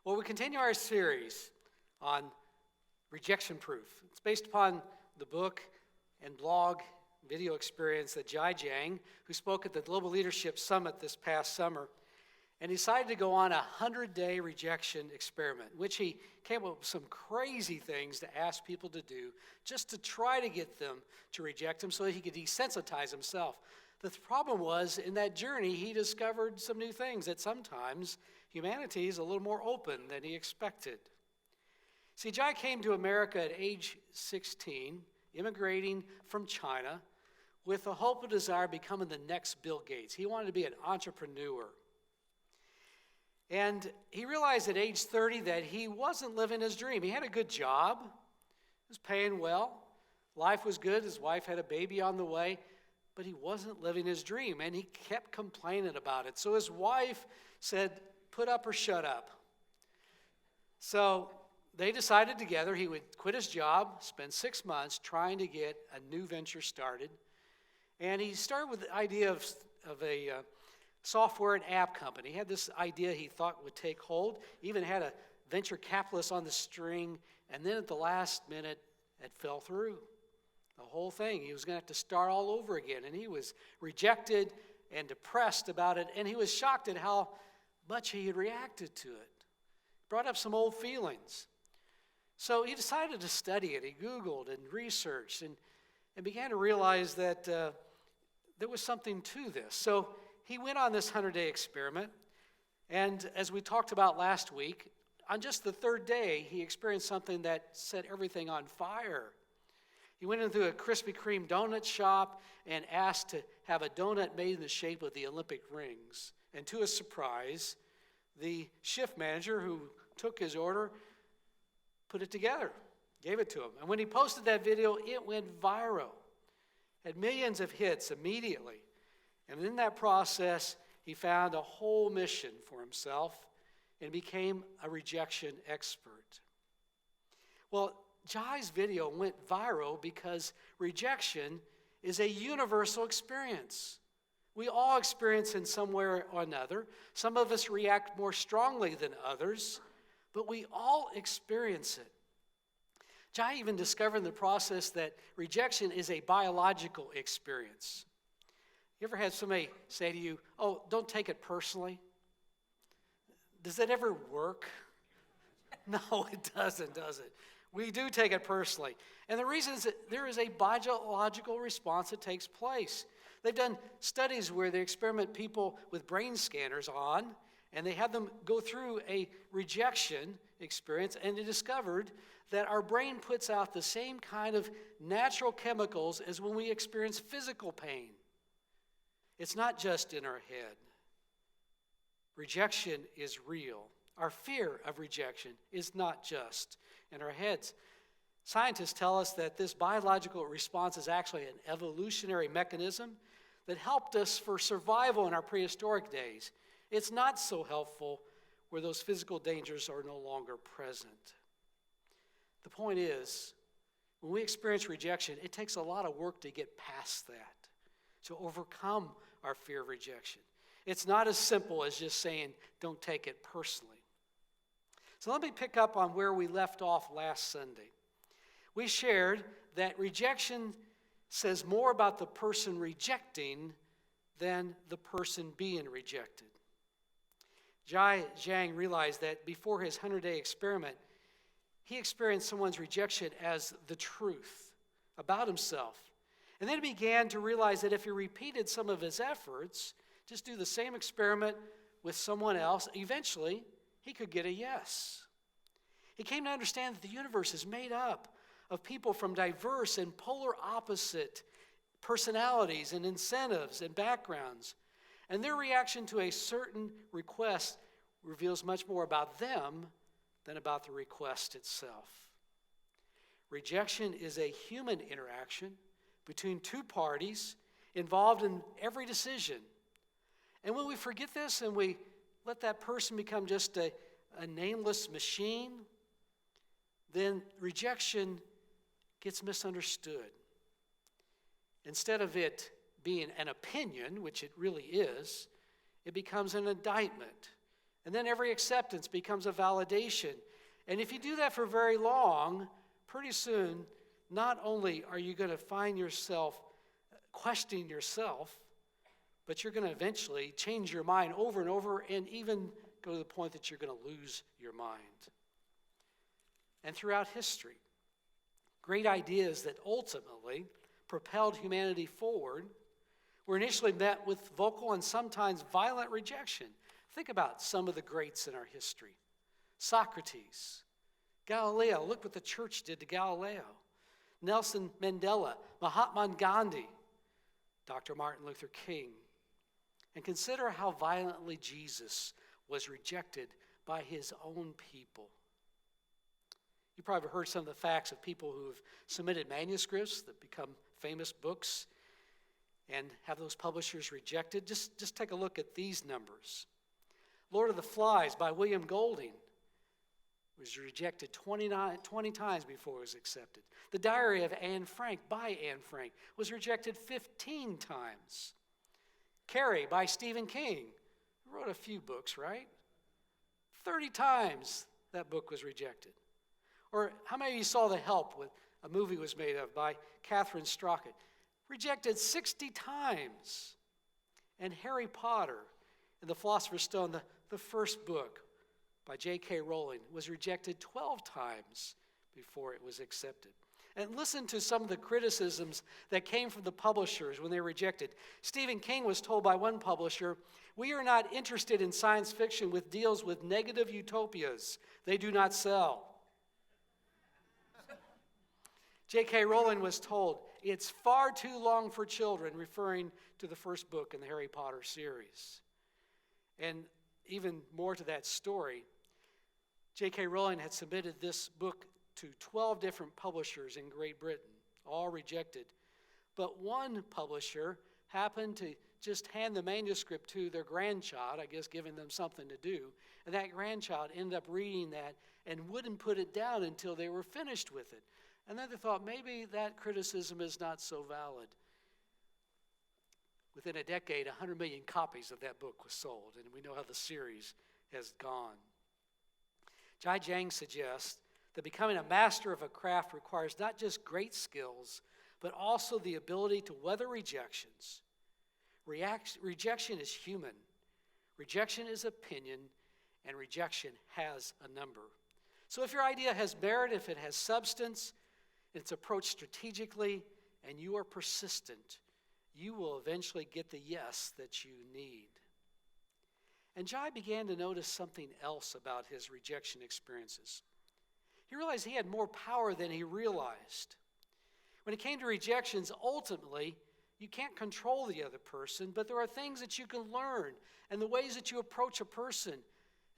Well, we continue our series on Rejection Proof. It's based upon the book and blog video experience that Jai Jiang, who spoke at the Global Leadership Summit this past summer, and decided to go on a 100-day rejection experiment, in which he came up with some crazy things to ask people to do just to try to get them to reject him so that he could desensitize himself. The problem was, in that journey, he discovered some new things, that sometimes humanity is a little more open than he expected. See, Jai came to America at age 16, immigrating from China, with the hope and desire of becoming the next Bill Gates. He wanted to be an entrepreneur. And he realized at age 30 that he wasn't living his dream. He had a good job, he was paying well, life was good, his wife had a baby on the way, but he wasn't living his dream, and he kept complaining about it. So his wife said, "Put up or shut up." So they decided together he would quit his job, spend 6 months trying to get a new venture started. And he started with the idea of a software and app company. He had this idea he thought would take hold, even had a venture capitalist on the string, and then at the last minute, it fell through. The whole thing. He was going to have to start all over again, and he was rejected and depressed about it, and he was shocked at how much he had reacted to it. Brought up some old feelings. So he decided to study it. He Googled and researched and began to realize that there was something to this. So he went on this 100-day experiment, and as we talked about last week, on just the third day, he experienced something that set everything on fire. He went into a Krispy Kreme donut shop and asked to have a donut made in the shape of the Olympic rings. And to his surprise, the shift manager who took his order put it together, gave it to him. And when he posted that video, it went viral. Had millions of hits immediately. And in that process, he found a whole mission for himself and became a rejection expert. Well, Jai's video went viral because rejection is a universal experience. We all experience it in some way or another. Some of us react more strongly than others, but we all experience it. Jai even discovered in the process that rejection is a biological experience. You ever had somebody say to you, "Oh, don't take it personally"? Does that ever work? No, it doesn't, does it? We do take it personally. And the reason is that there is a biological response that takes place. They've done studies where they experiment people with brain scanners on, and they have them go through a rejection experience, and they discovered that our brain puts out the same kind of natural chemicals as when we experience physical pain. It's not just in our head. Rejection is real. Our fear of rejection is not just in our heads. Scientists tell us that this biological response is actually an evolutionary mechanism that helped us for survival in our prehistoric days. It's not so helpful where those physical dangers are no longer present. The point is, when we experience rejection, it takes a lot of work to get past that, to overcome our fear of rejection. It's not as simple as just saying, "Don't take it personally." So let me pick up on where we left off last Sunday. We shared that rejection says more about the person rejecting than the person being rejected. Jai Jiang realized that before his 100-day experiment, he experienced someone's rejection as the truth about himself. And then he began to realize that if he repeated some of his efforts, just do the same experiment with someone else, eventually he could get a yes. He came to understand that the universe is made up of people from diverse and polar opposite personalities and incentives and backgrounds. And their reaction to a certain request reveals much more about them than about the request itself. Rejection is a human interaction between two parties involved in every decision. And when we forget this and we let that person become just a nameless machine, then rejection gets misunderstood. Instead of it being an opinion, which it really is, it becomes an indictment, And then every acceptance becomes a validation. And if you do that for very long, pretty soon, not only are you going to find yourself questioning yourself, but you're going to eventually change your mind over and over and even go to the point that you're going to lose your mind. And throughout history, great ideas that ultimately propelled humanity forward were initially met with vocal and sometimes violent rejection. Think about some of the greats in our history. Socrates, Galileo, look what the church did to Galileo. Nelson Mandela, Mahatma Gandhi, Dr. Martin Luther King. And consider how violently Jesus was rejected by his own people. You probably heard some of the facts of people who have submitted manuscripts that become famous books and have those publishers rejected. Just take a look at these numbers. Lord of the Flies by William Golding was rejected 20 times before it was accepted. The Diary of Anne Frank by Anne Frank was rejected 15 times. Carrie by Stephen King, who wrote a few books, right? 30 times that book was rejected. Or how many of you saw The Help, with a movie was made of by Catherine Strockett? Rejected 60 times. And Harry Potter and the Philosopher's Stone, the first book by J.K. Rowling, was rejected 12 times before it was accepted. And listen to some of the criticisms that came from the publishers when they were rejected. Stephen King was told by one publisher, "We are not interested in science fiction which deals with negative utopias. They do not sell." J.K. Rowling was told, "It's far too long for children," referring to the first book in the Harry Potter series. And even more to that story, J.K. Rowling had submitted this book to 12 different publishers in Great Britain, all rejected. But one publisher happened to just hand the manuscript to their grandchild, I guess giving them something to do, and that grandchild ended up reading that and wouldn't put it down until they were finished with it. And then they thought, maybe that criticism is not so valid. Within a decade, 100 million copies of that book was sold, and we know how the series has gone. Jai Jang suggests that becoming a master of a craft requires not just great skills, but also the ability to weather rejections. Rejection is human. Rejection is opinion, and rejection has a number. So if your idea has merit, if it has substance, it's approached strategically, and you are persistent, you will eventually get the yes that you need. And Jai began to notice something else about his rejection experiences. He realized he had more power than he realized. When it came to rejections, ultimately, you can't control the other person, but there are things that you can learn, and the ways that you approach a person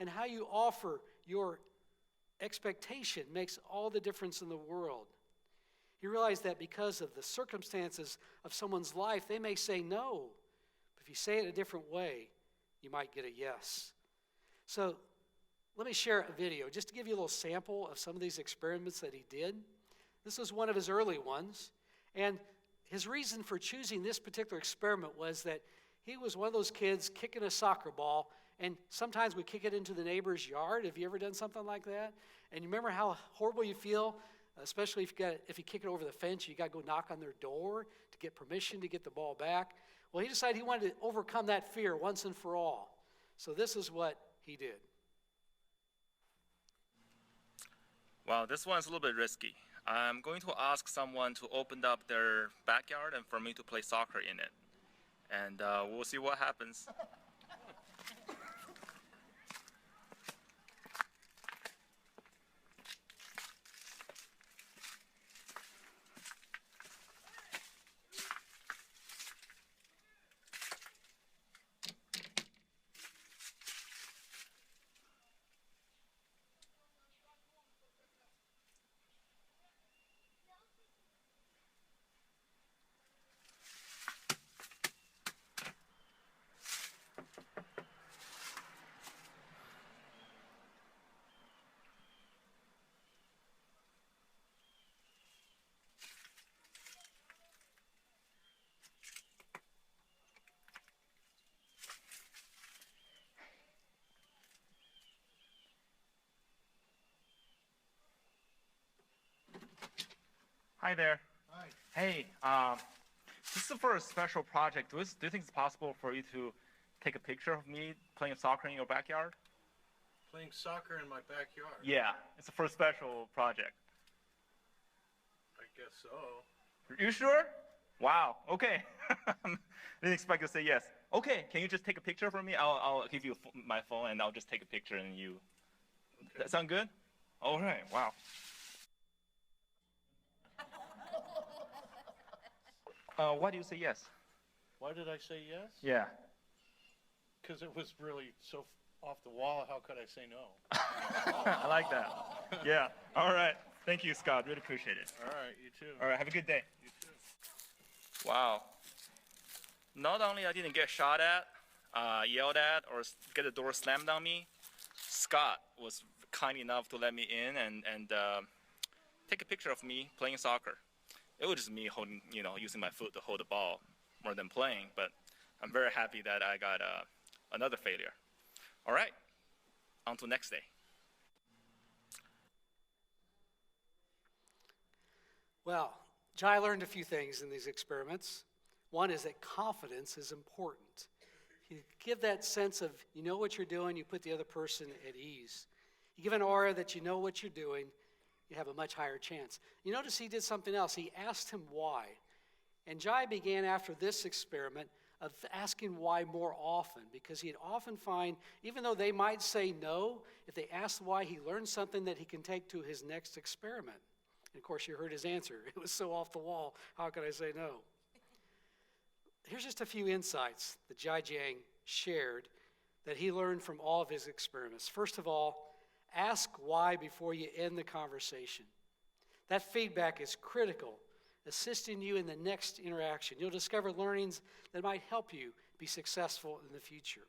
and how you offer your expectation makes all the difference in the world. He realized that because of the circumstances of someone's life, they may say no, but if you say it a different way, you might get a yes. So let me share a video just to give you a little sample of some of these experiments that he did. This was one of his early ones, and his reason for choosing this particular experiment was that he was one of those kids kicking a soccer ball, and sometimes we kick it into the neighbor's yard. Have you ever done something like that? And you remember how horrible you feel, especially if you kick it over the fence, you got to go knock on their door to get permission to get the ball back. Well, he decided he wanted to overcome that fear once and for all. So this is what he did. Well, this one's a little bit risky. I'm going to ask someone to open up their backyard and for me to play soccer in it. And we'll see what happens. Hi there. Hi. Hey, this is for a special project. Do you think it's possible for you to take a picture of me playing soccer in your backyard? Playing soccer in my backyard? Yeah, it's for a special project. I guess so. You sure? Wow, okay. Didn't expect you to say yes. Okay, can you just take a picture for me? I'll give you my phone and I'll just take a picture and you. Okay. That sound good? All right, wow. Why do you say yes? Why did I say yes? Yeah. Because it was really so off the wall, how could I say no? I like that. Yeah, all right. Thank you, Scott. Really appreciate it. All right, you too. All right, have a good day. You too. Wow. Not only I didn't get shot at, yelled at, or get the door slammed on me, Scott was kind enough to let me in and take a picture of me playing soccer. It was just me holding, using my foot to hold the ball more than playing, but I'm very happy that I got another failure. All right, on to next day. Well, Jai learned a few things in these experiments. One is that confidence is important. You give that sense of you know what you're doing, you put the other person at ease. You give an aura that you know what you're doing, you have a much higher chance. You notice he did something else. He asked him why. And Jai began after this experiment of asking why more often, because he'd often find, even though they might say no, if they asked why, he learned something that he can take to his next experiment. And of course, you heard his answer. It was so off the wall, how could I say no? Here's just a few insights that Jai Jiang shared that he learned from all of his experiments. First of all, ask why before you end the conversation. That feedback is critical, assisting you in the next interaction. You'll discover learnings that might help you be successful in the future.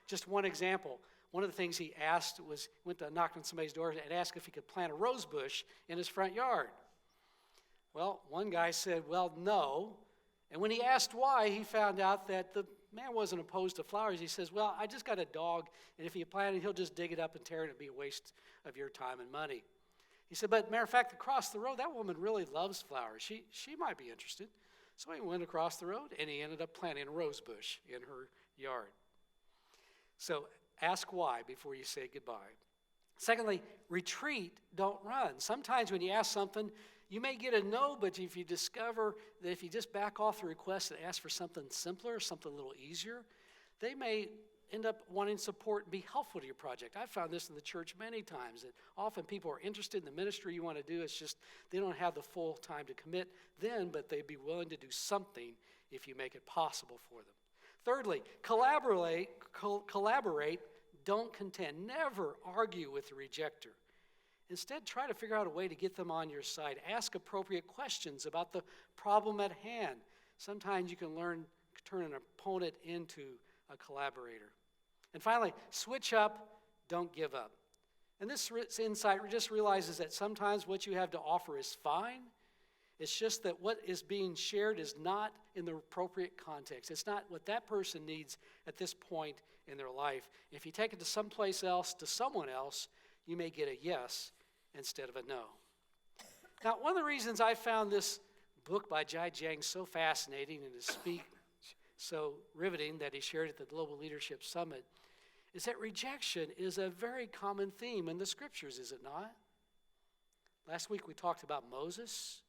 Just one example, one of the things he asked was, went to knock on somebody's door and asked if he could plant a rose bush in his front yard. Well, one guy said, well, no. And when he asked why, he found out that the man wasn't opposed to flowers. He says, well, I just got a dog, and if you plant it, he'll just dig it up and tear it. It'd be a waste of your time and money. He said, but matter of fact, across the road, that woman really loves flowers. She might be interested. So he went across the road, and he ended up planting a rose bush in her yard. So ask why before you say goodbye. Secondly, retreat, don't run. Sometimes when you ask something, you may get a no, but if you discover that if you just back off the request and ask for something simpler, something a little easier, they may end up wanting support and be helpful to your project. I've found this in the church many times, that often people are interested in the ministry you want to do. It's just they don't have the full time to commit then, but they'd be willing to do something if you make it possible for them. Thirdly, collaborate, don't contend. Never argue with the rejecter. Instead, try to figure out a way to get them on your side. Ask appropriate questions about the problem at hand. Sometimes you can turn an opponent into a collaborator. And finally, switch up, don't give up. And this insight just realizes that sometimes what you have to offer is fine. It's just that what is being shared is not in the appropriate context. It's not what that person needs at this point in their life. If you take it to someplace else, to someone else, you may get a yes instead of a no. Now, one of the reasons I found this book by Jai Jiang so fascinating and his speak so riveting that he shared at the Global Leadership Summit is that rejection is a very common theme in the scriptures, is it not? Last week we talked about Moses.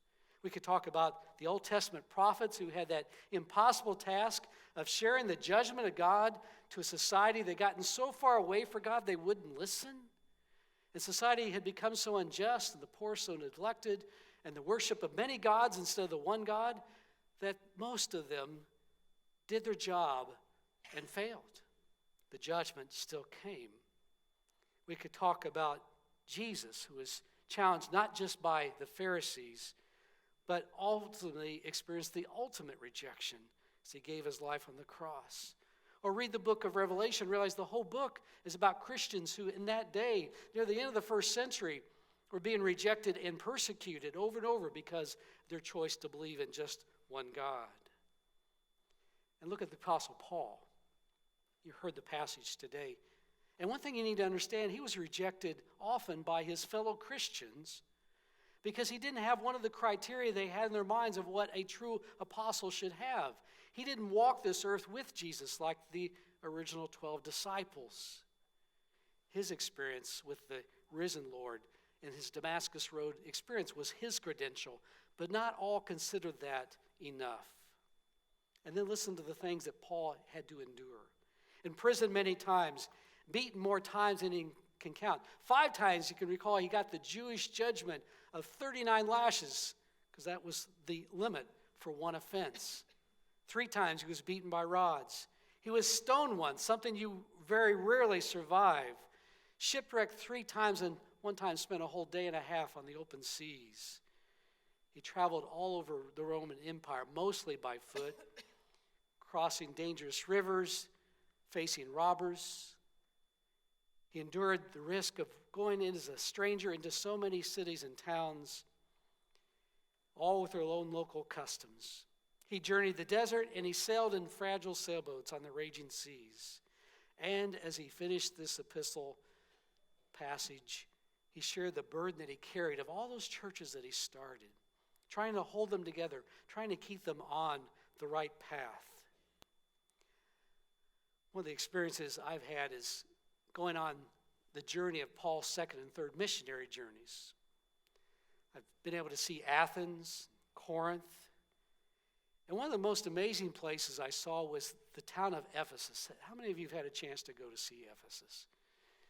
We could talk about the Old Testament prophets who had that impossible task of sharing the judgment of God to a society that had gotten so far away from God they wouldn't listen. And society had become so unjust and the poor so neglected and the worship of many gods instead of the one God that most of them did their job and failed. The judgment still came. We could talk about Jesus, who was challenged not just by the Pharisees, but ultimately experienced the ultimate rejection as he gave his life on the cross. Or read the book of Revelation, realize the whole book is about Christians who in that day, near the end of the first century, were being rejected and persecuted over and over because of their choice to believe in just one God. And look at the Apostle Paul. You heard the passage today. And one thing you need to understand, he was rejected often by his fellow Christians, because he didn't have one of the criteria they had in their minds of what a true apostle should have. He didn't walk this earth with Jesus like the original 12 disciples. His experience with the risen Lord and his Damascus Road experience was his credential, but not all considered that enough. And then listen to the things that Paul had to endure. In prison many times, beaten more times than he can count. 5 times, you can recall, he got the Jewish judgment of 39 lashes, because that was the limit for one offense. 3 times he was beaten by rods. He was stoned once, something you very rarely survive. Shipwrecked 3 times, and one time spent a whole day and a half on the open seas. He traveled all over the Roman Empire, mostly by foot, crossing dangerous rivers, facing robbers. He endured the risk of going in as a stranger into so many cities and towns, all with their own local customs. He journeyed the desert, and he sailed in fragile sailboats on the raging seas. And as he finished this epistle passage, he shared the burden that he carried of all those churches that he started, trying to hold them together, trying to keep them on the right path. One of the experiences I've had is going on the journey of Paul's 2nd and 3rd missionary journeys. I've been able to see Athens, Corinth, and one of the most amazing places I saw was the town of Ephesus. How many of you have had a chance to go to see Ephesus?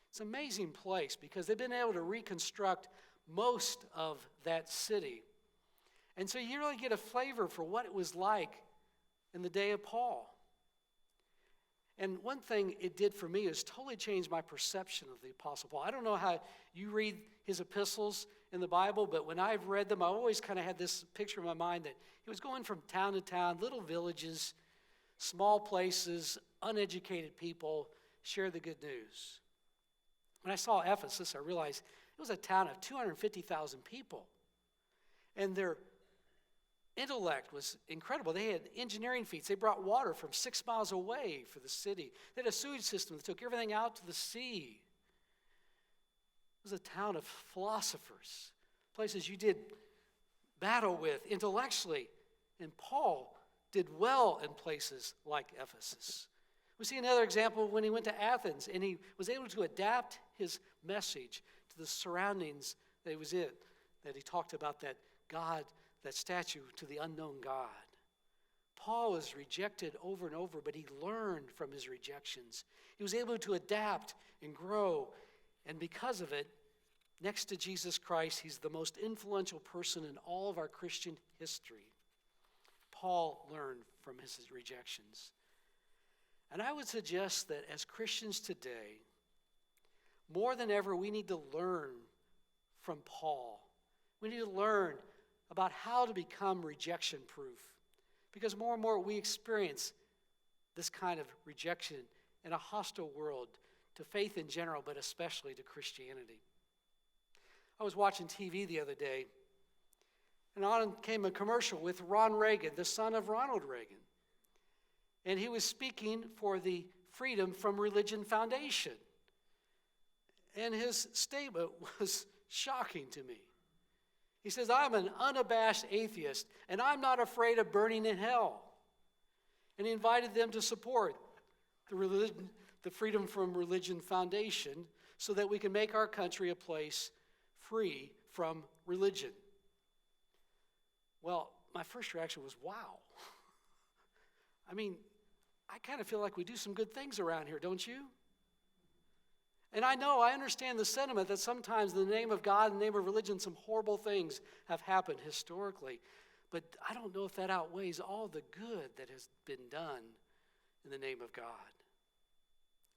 It's an amazing place because they've been able to reconstruct most of that city. And so you really get a flavor for what it was like in the day of Paul. And one thing it did for me is totally change my perception of the Apostle Paul. I don't know how you read his epistles in the Bible, but when I've read them, I always kind of had this picture in my mind that he was going from town to town, little villages, small places, uneducated people, share the good news. When I saw Ephesus, I realized it was a town of 250,000 people. And their intellect was incredible. They had engineering feats. They brought water from 6 miles away for the city. They had a sewage system that took everything out to the sea. It was a town of philosophers, places you did battle with intellectually. And Paul did well in places like Ephesus. We see another example when he went to Athens, and he was able to adapt his message to the surroundings that he was in, that he talked about that God, that statue, to the unknown God. Paul was rejected over and over, but he learned from his rejections. He was able to adapt and grow, and because of it, next to Jesus Christ, he's the most influential person in all of our Christian history. Paul learned from his rejections. And I would suggest that as Christians today, more than ever, we need to learn from Paul. We need to learn about how to become rejection proof. Because more and more we experience this kind of rejection in a hostile world to faith in general, but especially to Christianity. I was watching TV the other day, and on came a commercial with Ron Reagan, the son of Ronald Reagan. And he was speaking for the Freedom from Religion Foundation. And his statement was shocking to me. He says, "I'm an unabashed atheist, and I'm not afraid of burning in hell." And he invited them to support the Freedom from Religion Foundation so that we can make our country a place free from religion. Well, my first reaction was, wow. I mean, I kind of feel like we do some good things around here, don't you? And I understand the sentiment that sometimes in the name of God, in the name of religion, some horrible things have happened historically. But I don't know if that outweighs all the good that has been done in the name of God.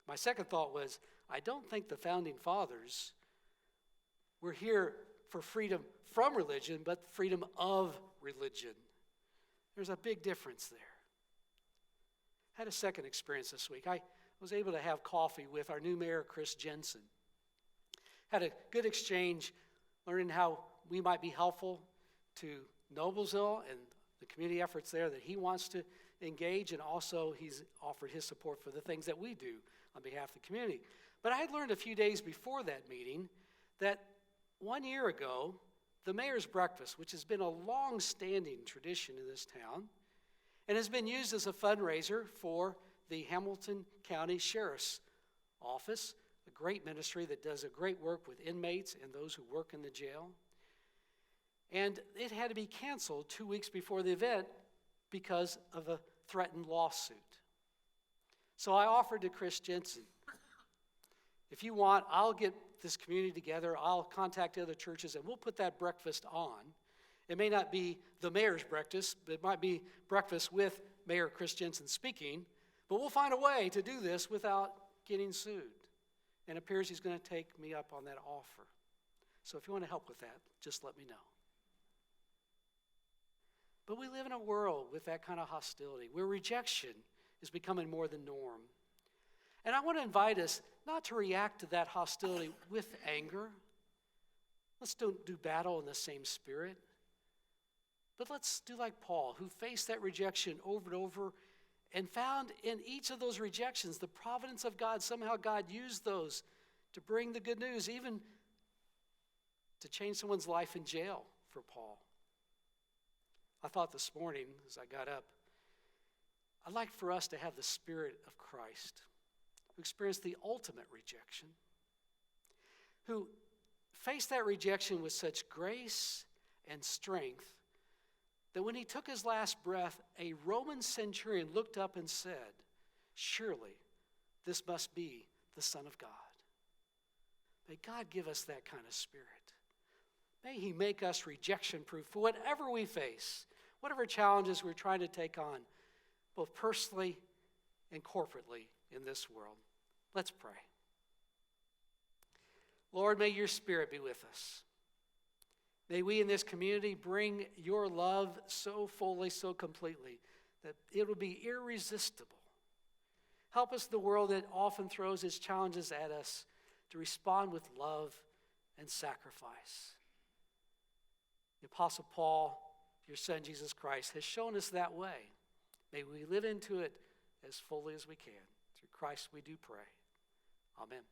My second thought was, I don't think the founding fathers were here for freedom from religion, but freedom of religion. There's a big difference there. I had a second experience this week. I was able to have coffee with our new mayor, Chris Jensen. Had a good exchange, learning how we might be helpful to Noblesville and the community efforts there that he wants to engage, and also he's offered his support for the things that we do on behalf of the community. But I had learned a few days before that meeting that 1 year ago, the mayor's breakfast, which has been a long-standing tradition in this town and has been used as a fundraiser for the Hamilton County Sheriff's Office, a great ministry that does a great work with inmates and those who work in the jail. And it had to be canceled 2 weeks before the event because of a threatened lawsuit. So I offered to Chris Jensen, if you want, I'll get this community together, I'll contact the other churches, and we'll put that breakfast on. It may not be the mayor's breakfast, but it might be breakfast with Mayor Chris Jensen speaking, but we'll find a way to do this without getting sued. And it appears he's going to take me up on that offer. So if you want to help with that, just let me know. But we live in a world with that kind of hostility, where rejection is becoming more the norm. And I want to invite us not to react to that hostility with anger. Let's don't do battle in the same spirit. But let's do like Paul, who faced that rejection over and over and found in each of those rejections the providence of God. Somehow God used those to bring the good news, even to change someone's life in jail for Paul. I thought this morning as I got up, I'd like for us to have the Spirit of Christ, who experienced the ultimate rejection, who faced that rejection with such grace and strength that when he took his last breath, a Roman centurion looked up and said, "Surely this must be the Son of God." May God give us that kind of spirit. May he make us rejection proof for whatever we face, whatever challenges we're trying to take on, both personally and corporately in this world. Let's pray. Lord, may your Spirit be with us. May we in this community bring your love so fully, so completely, that it will be irresistible. Help us, the world that often throws its challenges at us, to respond with love and sacrifice. The Apostle Paul, your Son Jesus Christ, has shown us that way. May we live into it as fully as we can. Through Christ we do pray. Amen.